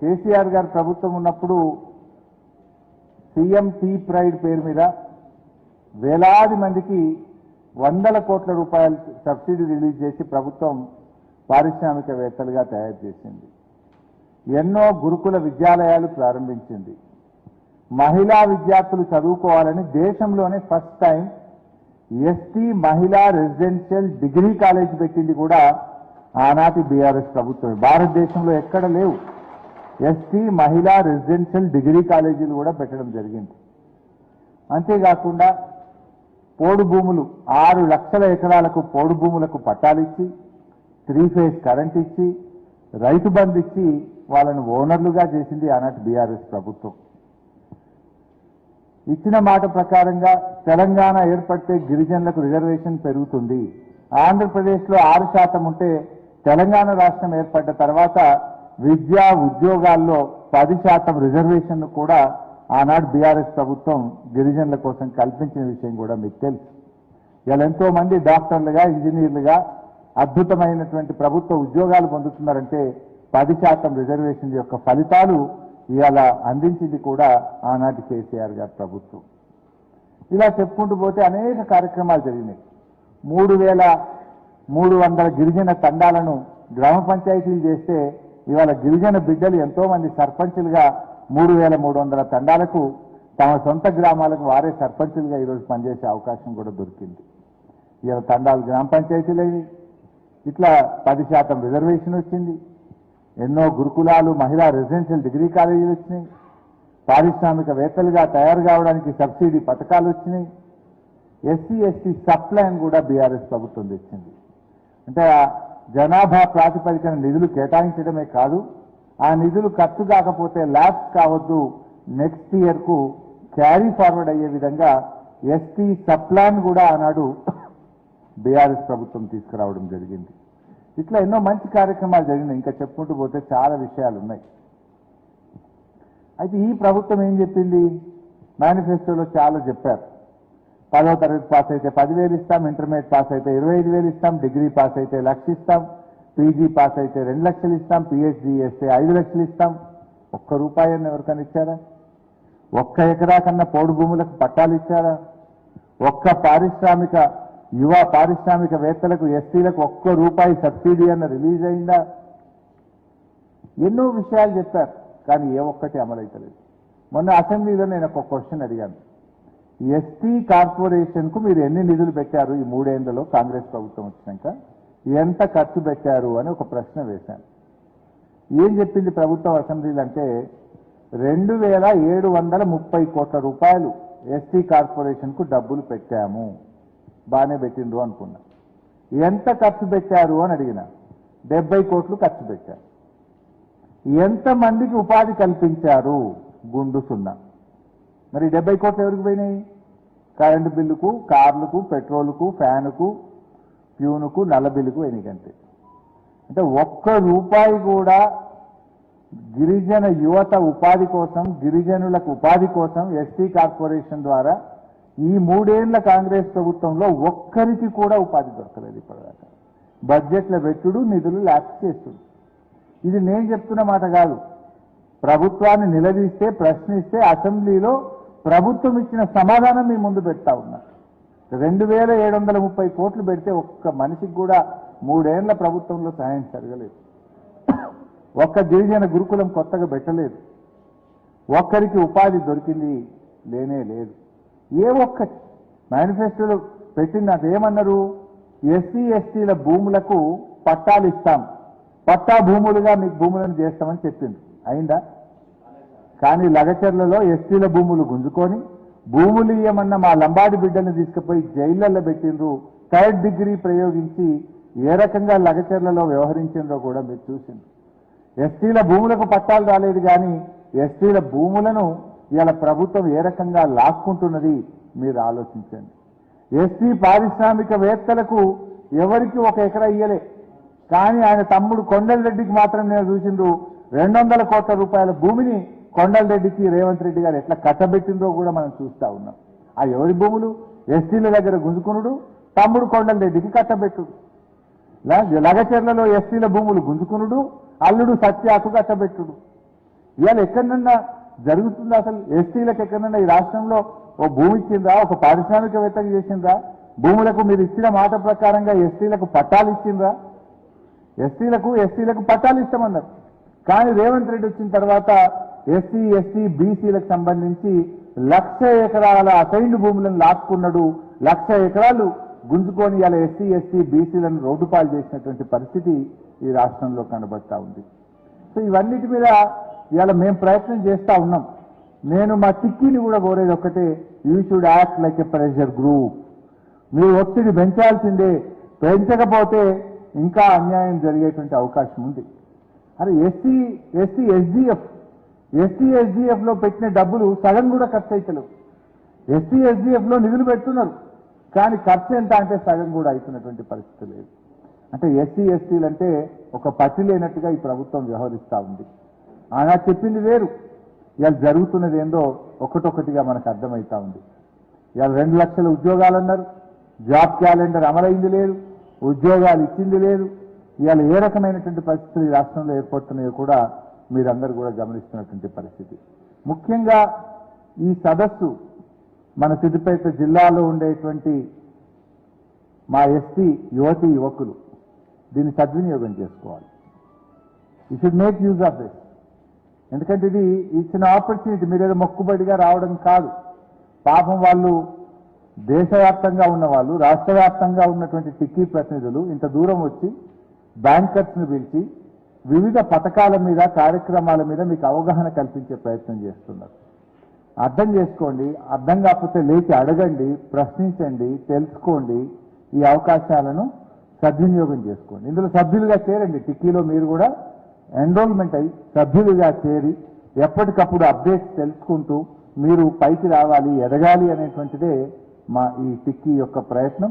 కేసీఆర్ గారి ప్రభుత్వం ఉన్నప్పుడు సీఎం టీ ప్రైడ్ పేరు మీద వేలాది మందికి వందల కోట్ల రూపాయల సబ్సిడీ రిలీజ్ చేసి ప్రభుత్వం పారిశ్రామికవేత్తలుగా తయారు చేసింది. ఎన్నో గురుకుల విద్యాలయాలు ప్రారంభించింది. మహిళా విద్యార్థులు చదువుకోవాలని దేశంలోనే ఫస్ట్ టైం ఎస్టీ మహిళా రెసిడెన్షియల్ డిగ్రీ కాలేజ్ పెట్టింది కూడా ఆనాటి బీఆర్ఎస్ ప్రభుత్వమే. భారతదేశంలో ఎక్కడ లేవు ఎస్టీ మహిళా రెసిడెన్షియల్ డిగ్రీ కాలేజీలు కూడా పెట్టడం జరిగింది. అంతేకాకుండా పోడు భూములు 6 లక్షల ఎకరాలకు పోడు భూములకు పట్టాలిచ్చి 3 ఫేజ్ కరెంట్ ఇచ్చి రైతు బంధు ఇచ్చి వాళ్ళను ఓనర్లుగా చేసింది ఆనాటి బీఆర్ఎస్ ప్రభుత్వం. ఇచ్చిన మాట ప్రకారంగా తెలంగాణ ఏర్పడితే గిరిజనులకు రిజర్వేషన్ పెరుగుతుంది. ఆంధ్రప్రదేశ్లో 6% ఉంటే తెలంగాణ రాష్ట్రం ఏర్పడ్డ తర్వాత విద్యా ఉద్యోగాల్లో 10% రిజర్వేషన్ కూడా ఆనాడు బీఆర్ఎస్ ప్రభుత్వం గిరిజనుల కోసం కల్పించిన విషయం కూడా మీకు తెలుసు. ఇలా ఎంతో మంది డాక్టర్లుగా ఇంజనీర్లుగా అద్భుతమైనటువంటి ప్రభుత్వ ఉద్యోగాలు పొందుతున్నారంటే 10% రిజర్వేషన్ యొక్క ఫలితాలు ఇవాళ అందించింది కూడా ఆనాటి కేసీఆర్ గారి ప్రభుత్వం. ఇలా చెప్పుకుంటూ పోతే అనేక కార్యక్రమాలు జరిగినాయి. 3,300 గిరిజన తండాలను గ్రామ పంచాయతీలు చేస్తే ఇవాళ గిరిజన బిడ్డలు ఎంతో మంది సర్పంచులుగా 3,300 తండాలకు తమ సొంత గ్రామాలకు వారే సర్పంచులుగా ఈరోజు పనిచేసే అవకాశం కూడా దొరికింది. ఇవాళ తండాలు గ్రామ పంచాయతీలు ఇట్లా 10% రిజర్వేషన్ వచ్చింది. ఎన్నో గురుకులాలు మహిళా రెసిడెన్షియల్ డిగ్రీ కాలేజీలు వచ్చినాయి. పారిశ్రామికవేత్తలుగా తయారు కావడానికి సబ్సిడీ పథకాలు వచ్చినాయి. ఎస్సీ ఎస్టీ సప్లైన్ కూడా బీఆర్ఎస్ ప్రభుత్వం తెచ్చింది. అంటే జనాభా ప్రాతిపదికన నిధులు కేటాయించడమే కాదు, ఆ నిధులు ఖర్చు కాకపోతే ల్యాబ్స్ కావద్దు, నెక్స్ట్ ఇయర్కు క్యారీ ఫార్వర్డ్ అయ్యే విధంగా ఎస్టీ సప్లాన్ కూడా ఆనాడు బీఆర్ఎస్ ప్రభుత్వం తీసుకురావడం జరిగింది. ఇట్లా ఎన్నో మంచి కార్యక్రమాలు జరిగినాయి. ఇంకా చెప్పుకుంటూ పోతే చాలా విషయాలు ఉన్నాయి. అయితే ఈ ప్రభుత్వం ఏం చెప్పింది? మేనిఫెస్టోలో చాలా చెప్పారు. 10వ తరగతి పాస్ అయితే 10,000 ఇస్తాం, ఇంటర్మీడియట్ పాస్ అయితే 25,000 ఇస్తాం, డిగ్రీ పాస్ అయితే 1,00,000 ఇస్తాం, పీజీ పాస్ అయితే 2 లక్షలు ఇస్తాం, పిహెచ్డీ చేస్తే 5 లక్షలు ఇస్తాం. ఒక్క రూపాయని ఎవరికైనా ఇచ్చారా? ఒక్క ఎకరా కన్నా పోడు భూములకు పట్టాలు ఇచ్చారా? ఒక్క యువ పారిశ్రామికవేత్తలకు ఎస్టీలకు ఒక్క రూపాయి సబ్సిడీ అన్న రిలీజ్ అయిందా? ఎన్నో విషయాలు చెప్పారు, కానీ ఏ ఒక్కటి అమలైతలేదు. మొన్న అసెంబ్లీలో నేను ఒక క్వశ్చన్ అడిగాను. ఎస్టీ కార్పొరేషన్కు మీరు ఎన్ని నిధులు పెట్టారు ఈ 3 ఏళ్లలో కాంగ్రెస్ ప్రభుత్వం వచ్చినాక, ఎంత ఖర్చు పెట్టారు అని ఒక ప్రశ్న వేశాను. ఏం చెప్పింది ప్రభుత్వం అసెంబ్లీలో అంటే 2,730 కోట్ల రూపాయలు ఎస్టీ కార్పొరేషన్కు డబ్బులు పెట్టాము. బాగానే పెట్టిండ్రు అనుకున్నా. ఎంత ఖర్చు పెట్టారు అని అడిగిన 70 కోట్లు ఖర్చు పెట్టారు. ఎంతమందికి ఉపాధి కల్పించారు? గుండు సున్నా. మరి 70 కోట్లు ఎవరికి పోయినాయి? కరెంటు బిల్లుకు, కార్లకు, పెట్రోలుకు, ఫ్యానుకు, ప్యూనుకు, నల్ల బిల్లుకు పోయినాయి అంతే. అంటే ఒక్క రూపాయి కూడా గిరిజన యువత ఉపాధి కోసం, గిరిజనులకు ఉపాధి కోసం ఎస్టీ కార్పొరేషన్ ద్వారా ఈ 3 ఏళ్ల కాంగ్రెస్ ప్రభుత్వంలో ఒక్కరికి కూడా ఉపాధి దొరకలేదు ఇప్పటిదాకా. బడ్జెట్ల పెట్టుడు, నిధులు ల్యాప్స్ చేస్తుడు. ఇది నేను చెప్తున్న మాట కాదు. ప్రభుత్వాన్ని నిలదీస్తే, ప్రశ్నిస్తే అసెంబ్లీలో ప్రభుత్వం ఇచ్చిన సమాధానం మీ ముందు పెడతా ఉన్నా. 2,730 కోట్లు పెడితే ఒక్క మనిషికి కూడా 3 ఏళ్ల ప్రభుత్వంలో సహాయం జరగలేదు. ఒక్క గిరిజన గురుకులం కొత్తగా పెట్టలేదు. ఒక్కరికి ఉపాధి దొరికింది లేనే లేదు. ఏ ఒక్కటి మేనిఫెస్టోలో పెట్టింది అదేమన్నారు? ఎస్సీ ఎస్టీల భూములకు పట్టాలు ఇస్తాం, పట్టా భూములుగా మీకు భూములను చేస్తామని చెప్పింది. అయిందా? కానీ లగచర్లలో ఎస్టీల భూములు గుంజుకొని భూములు ఇయ్యమన్న మా లంబాడి బిడ్డల్ని తీసుకుపోయి జైళ్లలో పెట్టిండ్రు. 3rd డిగ్రీ ప్రయోగించి ఏ రకంగా లగచర్లలో వ్యవహరించిందో కూడా మీరు చూసిండ్రు. ఎస్టీల భూములకు పట్టాలు రాలేదు, కానీ ఎస్టీల భూములను ఇవాళ ప్రభుత్వం ఏ రకంగా లాక్కుంటున్నది మీరు ఆలోచించండి. ఎస్టీ పారిశ్రామికవేత్తలకు ఎవరికి 1 ఎకరా ఇయ్యలే, కానీ ఆయన తమ్ముడు కొండలరెడ్డికి మాత్రం నేను చూసిండ్రు 200 కోట్ల రూపాయల భూమిని కొండలరెడ్డికి రేవంత్ రెడ్డి గారు ఎట్లా కట్టబెట్టిందో కూడా మనం చూస్తా ఉన్నాం. ఆ ఎవరి భూములు? ఎస్టీల దగ్గర గుంజుకునుడు, తమ్ముడు కొండలరెడ్డికి కట్టబెట్టుడు. లగచర్లలో ఎస్టీల భూములు గుంజుకునుడు, అల్లుడు సత్యాకు కట్టబెట్టుడు. ఇవాళ ఎక్కడన్నా జరుగుతుందా అసలు? ఎస్టీలకు ఎక్కడన్నా ఈ రాష్ట్రంలో ఓ భూమి ఇచ్చిందా, ఒక పారిశ్రామికవేత్తకు చేసిందా? భూములకు మీరు ఇచ్చిన మాట ప్రకారంగా ఎస్టీలకు పట్టాలు ఇచ్చిందా? ఎస్టీలకు పట్టాలు ఇస్తామన్నారు. కానీ రేవంత్ రెడ్డి వచ్చిన తర్వాత ఎస్సీ ఎస్టీ బీసీలకు సంబంధించి 1,00,000 ఎకరాల అసైన్డ్ భూములను లాక్కున్నాడు. 1,00,000 ఎకరాలు గుంజుకొని ఇలా ఎస్సీ ఎస్టీ బీసీలను రోడ్డుపాలు చేసినటువంటి పరిస్థితి ఈ రాష్ట్రంలో కనబడతా ఉంది. సో ఇవన్నిటి మీద ఇవాళ మేము ప్రయత్నం చేస్తా ఉన్నాం. నేను మా టిక్కీని కూడా కోరేది ఒక్కటే, you should act like a pressure group. మీరు ఒత్తిడి పెంచాల్సిందే, పెంచకపోతే ఇంకా అన్యాయం జరిగేటువంటి అవకాశం ఉంది. అరే ఎస్సీ ఎస్డిఎఫ్ లో పెట్టిన డబ్బులు సగం కూడా ఖర్చు అవుతలేవు. ఎస్డిఎఫ్ లో నిధులు పెడుతున్నారు, కానీ ఖర్చు ఎంత అంటే సగం కూడా అవుతున్నటువంటి పరిస్థితి లేదు. అంటే ఎస్టీలు అంటే ఒక పట్టి లేనట్టుగా ఈ ప్రభుత్వం వ్యవహరిస్తూ ఉంది. ఆనా చెప్పింది వేరు, ఇవాళ జరుగుతున్నది ఏందో ఒకటొకటిగా మనకు అర్థమవుతా ఉంది. ఇవాళ 2 లక్షల ఉద్యోగాలు అన్నారు, జాబ్ క్యాలెండర్ అమలైంది లేదు, ఉద్యోగాలు ఇచ్చింది లేదు. ఇవాళ ఏ రకమైనటువంటి పరిస్థితులు ఈ రాష్ట్రంలో ఏర్పడుతున్నాయో కూడా మీరందరూ కూడా గమనిస్తున్నటువంటి పరిస్థితి. ముఖ్యంగా ఈ సదస్సు మన సిద్దిపేట జిల్లాలో ఉండేటువంటి మా ఎస్టీ యువతీ యువకులు దీన్ని సద్వినియోగం చేసుకోవాలి. You should make use of this. ఎందుకంటే ఇది ఇచ్చిన ఆపర్చునిటీ. మీరేదో మొక్కుబడిగా రావడం కాదు. పాపం వాళ్ళు దేశవ్యాప్తంగా ఉన్న వాళ్ళు, రాష్ట్ర వ్యాప్తంగా ఉన్నటువంటి టిక్కీ ప్రతినిధులు ఇంత దూరం వచ్చి బ్యాంకర్స్ను పిలిచి వివిధ పథకాల మీద, కార్యక్రమాల మీద మీకు అవగాహన కల్పించే ప్రయత్నం చేస్తున్నారు. అర్థం చేసుకోండి. అర్థం కాకపోతే లేచి అడగండి, ప్రశ్నించండి, తెలుసుకోండి. ఈ అవకాశాలను సద్వినియోగం చేసుకోండి. ఇందులో సభ్యులుగా చేరండి. టిక్కీలో మీరు కూడా ఎన్రోల్మెంట్ అయ్యి సభ్యులుగా చేరి ఎప్పటికప్పుడు అప్డేట్స్ తెలుసుకుంటూ మీరు పైకి రావాలి, ఎదగాలి అనేటువంటిదే మా ఈ టిక్కీ యొక్క ప్రయత్నం.